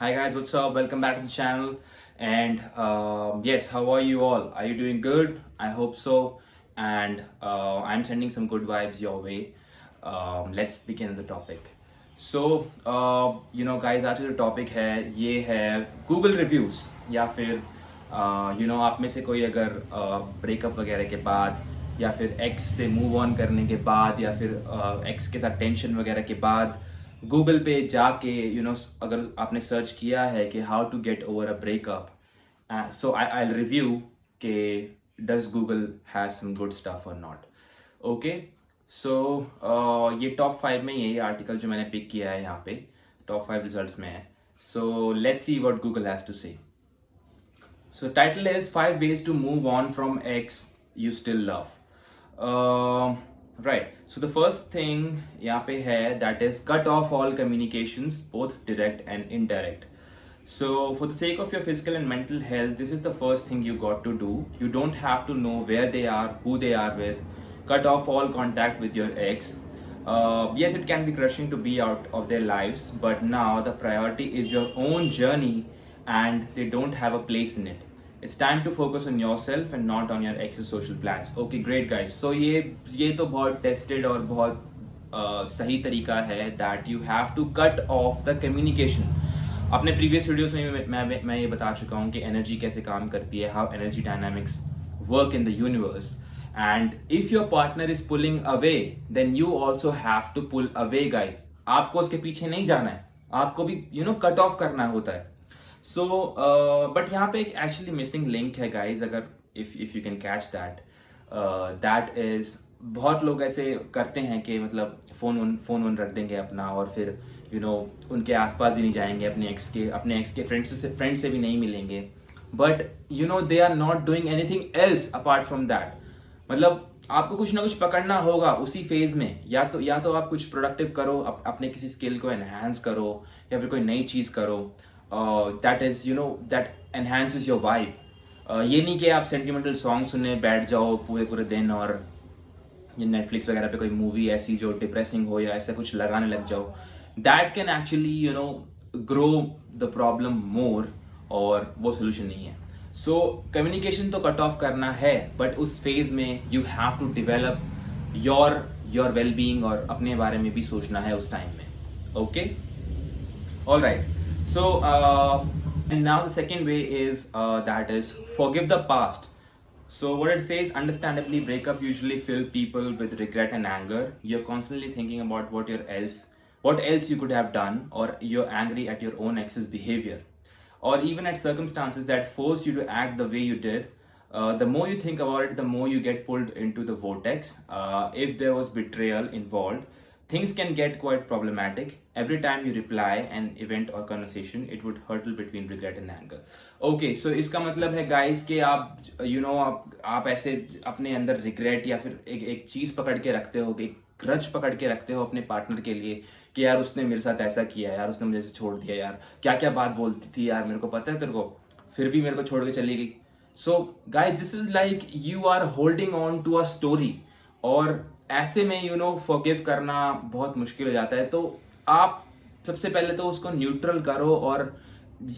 Hi guys, what's up? Welcome back to the channel. And yes, how are you all? Are you doing good? I hope so. And I'm sending some good vibes your way. Let's begin the topic. So, guys, आज का जो topic है ये है Google reviews या फिर आप में से कोई अगर ब्रेकअप वगैरह के बाद या फिर एक्स से मूव ऑन करने के बाद या फिर एक्स के साथ टेंशन वगैरह के बाद गूगल पे जाके अगर आपने सर्च किया है कि how to get over a breakup so I review के does Google has some good stuff और नॉट ओके सो ये टॉप 5 में ये आर्टिकल जो मैंने पिक किया है यहाँ पे टॉप 5 रिजल्ट्स में है so let's see what Google has to say So title is 5 ways to move on from ex you still love. Right. So the first thing यहाँ पे है that is cut off all communications both direct and indirect. So for the sake of your physical and mental health, this is the first thing you got to do. You don't have to know where they are, who they are with. Cut off all contact with your ex. Yes, it can be crushing to be out of their lives, but now the priority is your own journey and they don't have a place in it. It's time to focus on yourself and not on your ex's social plans. Okay, great guys. So ये तो बहुत tested और बहुत सही तरीका है that you have to cut off the communication. अपने previous videos में मैं ये बता चुका हूँ कि energy कैसे काम करती है, how energy dynamics work in the universe. And if your partner is pulling away, then you also have to pull away, guys. आपको उसके पीछे नहीं जाना है, आपको भी cut off करना होता है. सो बट यहाँ पे एक एक्चुअली मिसिंग लिंक है गाइज अगर if you can catch that is बहुत लोग ऐसे करते हैं कि मतलब फोन रख देंगे अपना और फिर उनके आसपास भी नहीं जाएंगे अपने एक्स के फ्रेंड से भी नहीं मिलेंगे but they are not doing anything else apart from that मतलब आपको कुछ ना कुछ पकड़ना होगा उसी फेज में या तो आप कुछ प्रोडक्टिव करो अपने किसी स्किल को एनहांस करो या फिर कोई नई चीज करो that is that enhances your vibe ये नहीं कि आप सेंटिमेंटल सॉन्ग सुनने बैठ जाओ पूरे दिन और ये नेटफ्लिक्स वगैरह पे कोई मूवी ऐसी जो डिप्रेसिंग हो या ऐसा कुछ लगाने लग जाओ that can actually grow the problem more और वो सोल्यूशन नहीं है सो कम्युनिकेशन तो कट ऑफ करना है बट उस फेज में you have to develop your well being और अपने बारे में भी सोचना है उस टाइम में okay alright So, and now the second way is that is forgive the past. So what it says, understandably, breakup usually fill people with regret and anger. You're constantly thinking about what else you could have done, or you're angry at your own ex's behavior, or even at circumstances that forced you to act the way you did. The more you think about it, the more you get pulled into the vortex. If there was betrayal involved, things can get quite problematic. Every time you reply an event or conversation, it would hurtle between regret and anger. Okay, so इसका मतलब है guys कि आप आप ऐसे अपने अंदर regret या फिर एक चीज पकड़ के रखते हो एक ग्रज पकड़ के रखते हो अपने पार्टनर के लिए कि यार उसने मेरे साथ ऐसा किया यार उसने मुझे छोड़ दिया यार क्या क्या बात बोलती थी यार मेरे को पता है तेरे को फिर भी मेरे को छोड़ के चली गई सो guys this is like you are holding on to a story और ऐसे में फॉरगिव करना बहुत मुश्किल हो जाता है तो आप सबसे पहले तो उसको न्यूट्रल करो और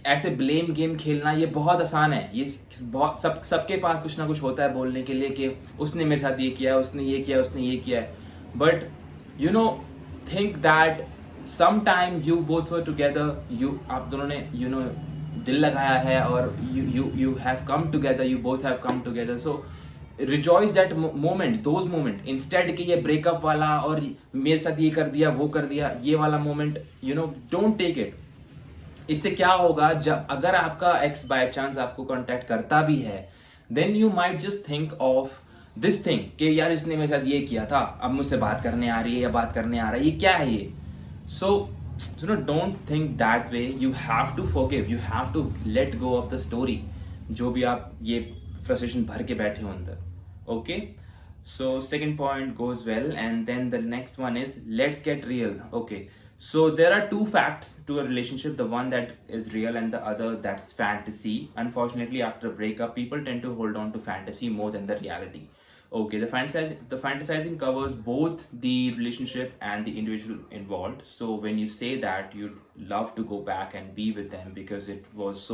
ऐसे ब्लेम गेम खेलना ये बहुत आसान है ये बहुत सबके पास कुछ ना कुछ होता है बोलने के लिए कि उसने मेरे साथ ये किया उसने ये किया है but think that some time you both were together आप दोनों ने दिल लगाया है और you have come together you both have come together so rejoice that moment those moments instead कि ये ब्रेकअप वाला और मेरे साथ ये कर दिया वो कर दिया ये वाला मोमेंट डोंट टेक इट इससे क्या होगा जब अगर आपका एक्स बाय चांस आपको कांटेक्ट करता भी है then you might just think of this thing कि यार इसने मेरे साथ ये किया था अब मुझसे बात करने आ रही है या बात करने आ रहा है ये क्या है ये so don't think that way you have to forgive you have to let go of the story जो भी आप ये frustration भर के बैठे हो अंदर okay so second point goes well and then the next one is let's get real okay so there are two facts to a relationship the one that is real and the other that's fantasy unfortunately after a breakup people tend to hold on to fantasy more than the reality Okay, the fantasizing covers both the relationship and the individual involved. So when you say that you'd love to go back and be with them because it was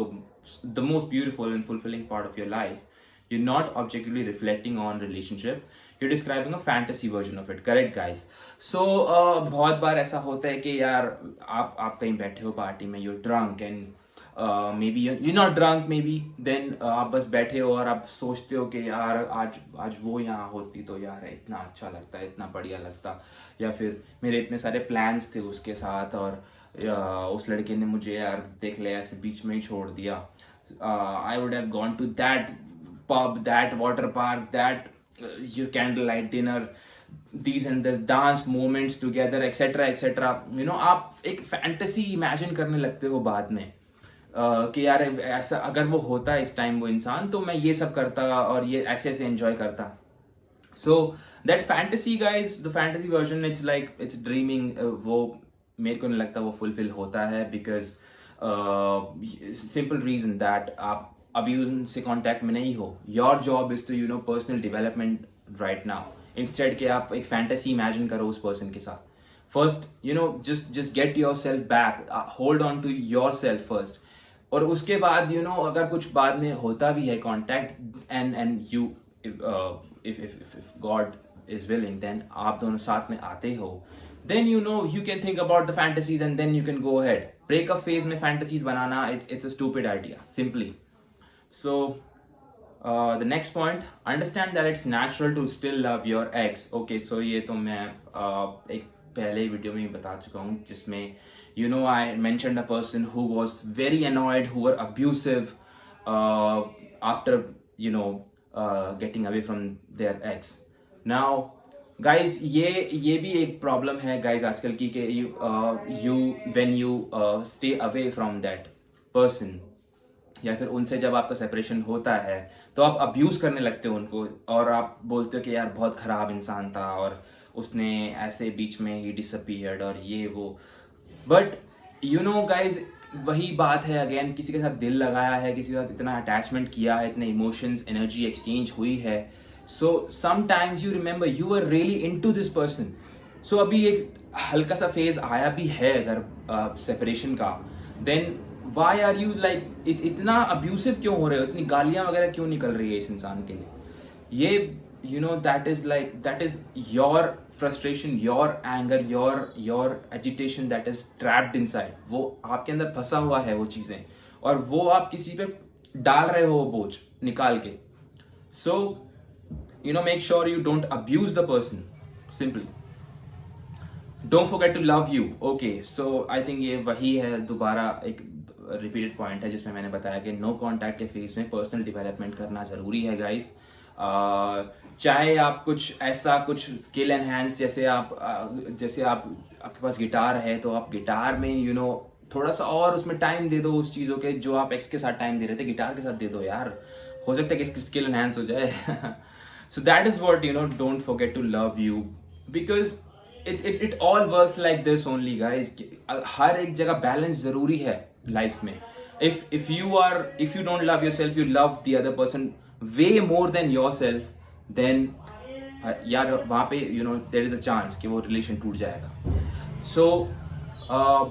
the most beautiful and fulfilling part of your life, you're not objectively reflecting on relationship. You're describing a fantasy version of it. Correct, guys? So बहुत बार ऐसा होता है कि यार आप कहीं बैठे हो पार्टी में, you're drunk and maybe you're not drunk maybe, then आप बस बैठे हो और आप सोचते हो कि यार आज वो यहाँ होती तो यार इतना अच्छा लगता, इतना बढ़िया लगता, या फिर मेरे इतने सारे प्लान्स थे उसके साथ और उस लड़के ने मुझे यार देख लिया ऐसे बीच में ही छोड़ दिया. I would have gone to that pub, that water park, that your candlelight dinner, these and the dance moments together, etc etc. आप एक फैंटेसी इमेजिन करने लगते हो बाद में कि यार ऐसा अगर वो होता इस टाइम वो इंसान तो मैं ये सब करता और ये ऐसे ऐसे एंजॉय करता. So that fantasy guys, the fantasy version, it's like it's dreaming. वो मेरे को नहीं लगता वो फुलफिल होता है बिकॉज सिंपल रीजन दैट आप अभी उनसे कांटेक्ट में नहीं हो. Your job is to personal development right now, instead के आप एक फैंटेसी इमेजिन करो उस पर्सन के साथ. First just get yourself back, hold on to yourself first. और उसके बाद अगर कुछ बाद में होता भी है contact and you if God is willing, then आप दोनों साथ में आते हो, then you can think about the fantasies and then you can go ahead. Breakup phase में fantasies banana, it's a stupid idea, simply. So the next point, understand that it's natural to still love your ex. Okay, so ये तो मैं एक पहले video में बता चुका हूँ जिसमें I mentioned a person who was very annoyed, who were abusive after getting away from their ex. Now guys, ये भी एक प्रॉब्लम है guys आजकल की कि when you stay away from that person, या फिर उनसे जब आपका सेपरेशन होता है तो आप अब्यूज करने लगते हो उनको और आप बोलते हो कि यार बहुत खराब इंसान था और उसने ऐसे बीच में ही डिसअपीयर्ड और ये वो. बट गाइज वही बात है अगेन, किसी के साथ दिल लगाया है, किसी के साथ इतना अटैचमेंट किया है, इतने इमोशंस एनर्जी एक्सचेंज हुई है. So sometimes you remember you are really into this person. So अभी एक हल्का सा फेज आया भी है अगर सेपरेशन का, then why are you like इतना अब्यूसिव क्यों हो रहे हो, इतनी गालियां वगैरह क्यों निकल रही है इस इंसान के लिए. ये that is your frustration, your anger, your agitation that is trapped inside. वो आपके अंदर फंसा हुआ है वो चीजें, और वो आप किसी पे डाल रहे हो वो बोझ निकाल के. So make sure you don't abuse the person, simply. Don't forget to love you. Okay, so I think ये वही है, दोबारा एक रिपीटेड पॉइंट है जिसमें मैंने बताया कि नो कॉन्टैक्ट के फेज में पर्सनल डेवलपमेंट करना जरूरी है गाइस. चाहे आप कुछ ऐसा कुछ स्किल एनहांस, जैसे आपके पास गिटार है तो आप गिटार में थोड़ा सा और उसमें टाइम दे दो उस चीज़ों के जो आप एक्स के साथ टाइम दे रहे थे, गिटार के साथ दे दो यार, हो सकता है कि इसकी स्किल एनहांस हो जाए. So that is what don't forget to love you, because it all works like this only guys. हर एक जगह बैलेंस जरूरी है लाइफ में. if you don't love yourself, you love the other person way more than yourself, then यार वहाँ पे there is a chance कि वो रिलेशन टूट जाएगा. So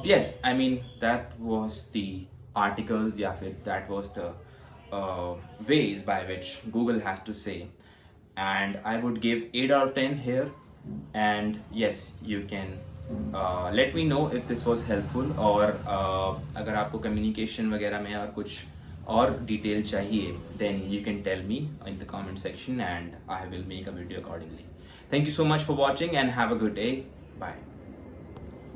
yes, I mean that was the articles, या फिर that was the ways by which Google has to say, and I would give 8 out of 10 here. And yes, you can let me know if this was helpful, और अगर आपको communication वगैरह में और कुछ और डिटेल चाहिए, then you can tell me in the comment section and I will make a video accordingly. Thank you so much for watching and have a good day. Bye.